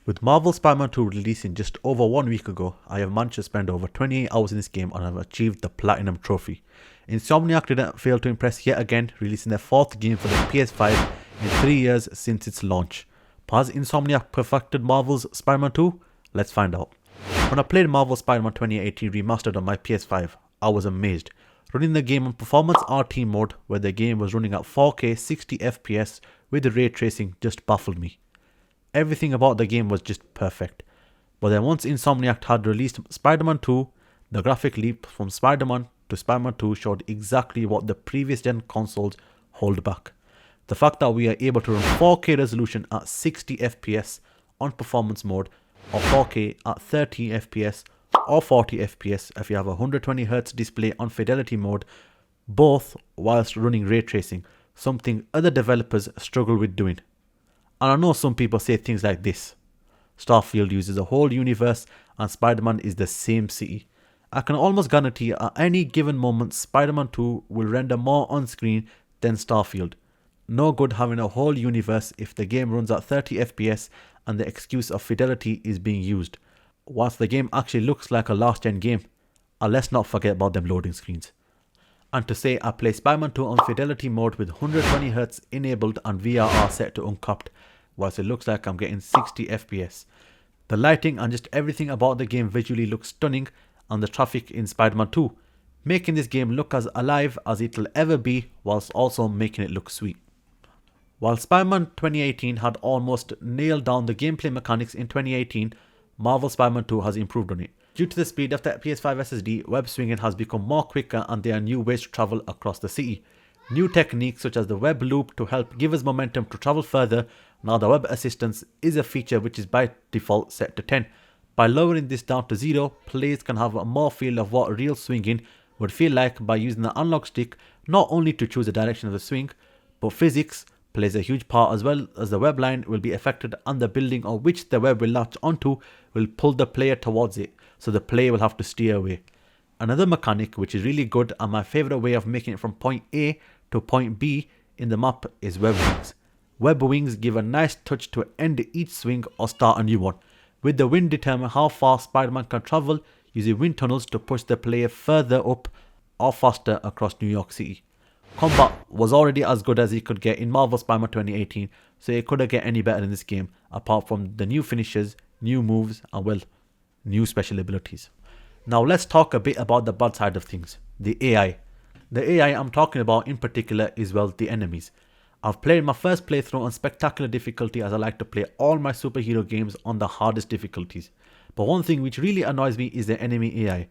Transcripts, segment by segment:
With Marvel Spider-Man 2 releasing just over 1 week ago, I have managed to spend over 28 hours in this game and have achieved the Platinum Trophy. Insomniac didn't fail to impress yet again, releasing their 4th game for the PS5 in 3 years since its launch. Has Insomniac perfected Marvel's Spider-Man 2? Let's find out. When I played Marvel Spider-Man 2018 Remastered on my PS5, I was amazed. Running the game on Performance RT mode, where the game was running at 4K 60 FPS with ray tracing, just baffled me. Everything about the game was just perfect. But then once Insomniac had released Spider-Man 2, the graphic leap from Spider-Man to Spider-Man 2 showed exactly what the previous gen consoles hold back. The fact that we are able to run 4K resolution at 60 FPS on performance mode, or 4K at 30 FPS or 40 FPS if you have a 120Hz display on fidelity mode, both whilst running ray tracing, something other developers struggle with doing. And I know some people say things like this: Starfield uses a whole universe and Spider-Man is the same city. I can almost guarantee at any given moment Spider-Man 2 will render more on screen than Starfield. No good having a whole universe if the game runs at 30 FPS and the excuse of fidelity is being used, whilst the game actually looks like a last gen game. And let's not forget about them loading screens. And to say I play Spider-Man 2 on fidelity mode with 120Hz enabled and VRR set to uncapped, whilst it looks like I'm getting 60 FPS. The lighting and just everything about the game visually looks stunning, and the traffic in Spider-Man 2, making this game look as alive as it'll ever be, whilst also making it look sweet. While Spider-Man 2018 had almost nailed down the gameplay mechanics in 2018, Marvel Spider-Man 2 has improved on it. Due to the speed of the PS5 SSD, web swinging has become more quicker and there are new ways to travel across the city. New techniques such as the web loop to help give us momentum to travel further. Now the web assistance is a feature which is by default set to 10. By lowering this down to 0, players can have a more feel of what real swinging would feel like by using the analog stick not only to choose the direction of the swing, but physics plays a huge part, as well as the web line will be affected and the building on which the web will latch onto will pull the player towards it, so the player will have to steer away. Another mechanic which is really good and my favourite way of making it from point A to point B in the map is web wings. Web wings give a nice touch to end each swing or start a new one, with the wind determine how far Spider-Man can travel using wind tunnels to push the player further up or faster across New York City. Combat was already as good as it could get in Marvel Spider-Man 2018, so it couldn't get any better in this game apart from the new finishes, new moves and well, new special abilities. Now let's talk a bit about the bad side of things, the AI. The AI I'm talking about in particular is, well, the enemies. I've played my first playthrough on spectacular difficulty, as I like to play all my superhero games on the hardest difficulties. But one thing which really annoys me is the enemy AI.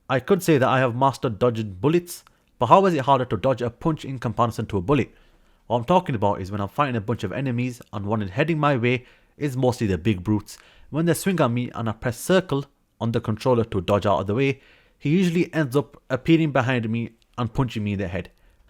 I could say that I have mastered dodging bullets, but how is it harder to dodge a punch in comparison to a bullet? What I'm talking about is when I'm fighting a bunch of enemies and one is heading my way is mostly the big brutes. When they swing at me and I press circle on the controller to dodge out of the way, he usually ends up appearing behind me and punching me in the head.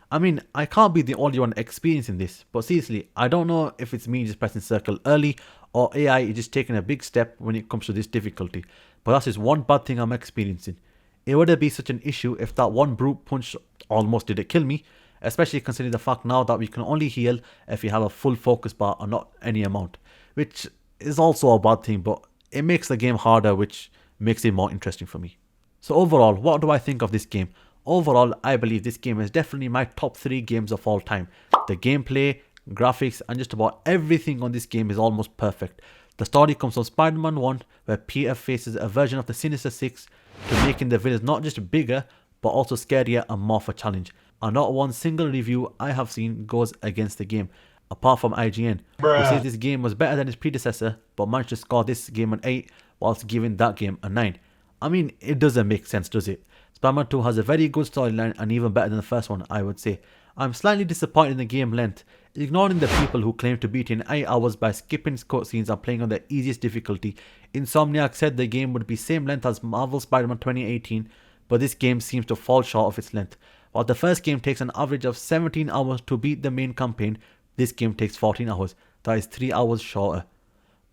I mean, I can't be the only one experiencing this, but seriously, I don't know if it's me just pressing circle early or AI is just taking a big step when it comes to this difficulty, but that's just one bad thing I'm experiencing. It wouldn't be such an issue if that one brute punch almost didn't kill me, especially considering the fact now that we can only heal if you have a full focus bar and not any amount, which is also a bad thing, but it makes the game harder, which makes it more interesting for me. So overall, what do I think of this game? Overall, I believe this game is definitely my top 3 games of all time. The gameplay, graphics and just about everything on this game is almost perfect. The story comes from Spider-Man 1, where Peter faces a version of the Sinister Six, to making the villains not just bigger, but also scarier and more of a challenge. And not one single review I have seen goes against the game, apart from IGN, who says this game was better than its predecessor, but managed to score this game an 8, whilst giving that game a 9. I mean, it doesn't make sense, does it? Spider-Man 2 has a very good storyline and even better than the first one, I would say. I'm slightly disappointed in the game length, ignoring the people who claim to beat in 8 hours by skipping cutscenes and playing on the easiest difficulty. Insomniac said the game would be same length as Marvel Spider-Man 2018, but this game seems to fall short of its length. While the first game takes an average of 17 hours to beat the main campaign, this game takes 14 hours, that is 3 hours shorter.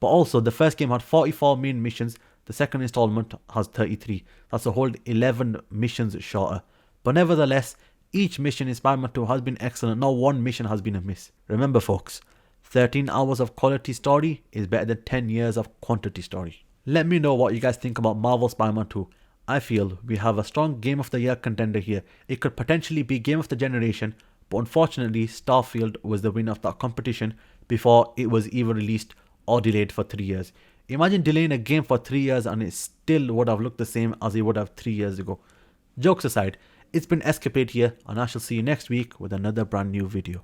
But also, the first game had 44 main missions, the second installment has 33, that's a whole 11 missions shorter. But nevertheless, each mission in Spider-Man 2 has been excellent, not one mission has been a miss. Remember folks, 13 hours of quality story is better than 10 years of quantity story. Let me know what you guys think about Marvel Spider-Man 2. I feel we have a strong Game of the Year contender here. It could potentially be Game of the Generation, but unfortunately Starfield was the winner of that competition before it was either released or delayed for 3 years. Imagine delaying a game for 3 years and it still would have looked the same as it would have 3 years ago. Jokes aside, it's been Escapade here, and I shall see you next week with another brand new video.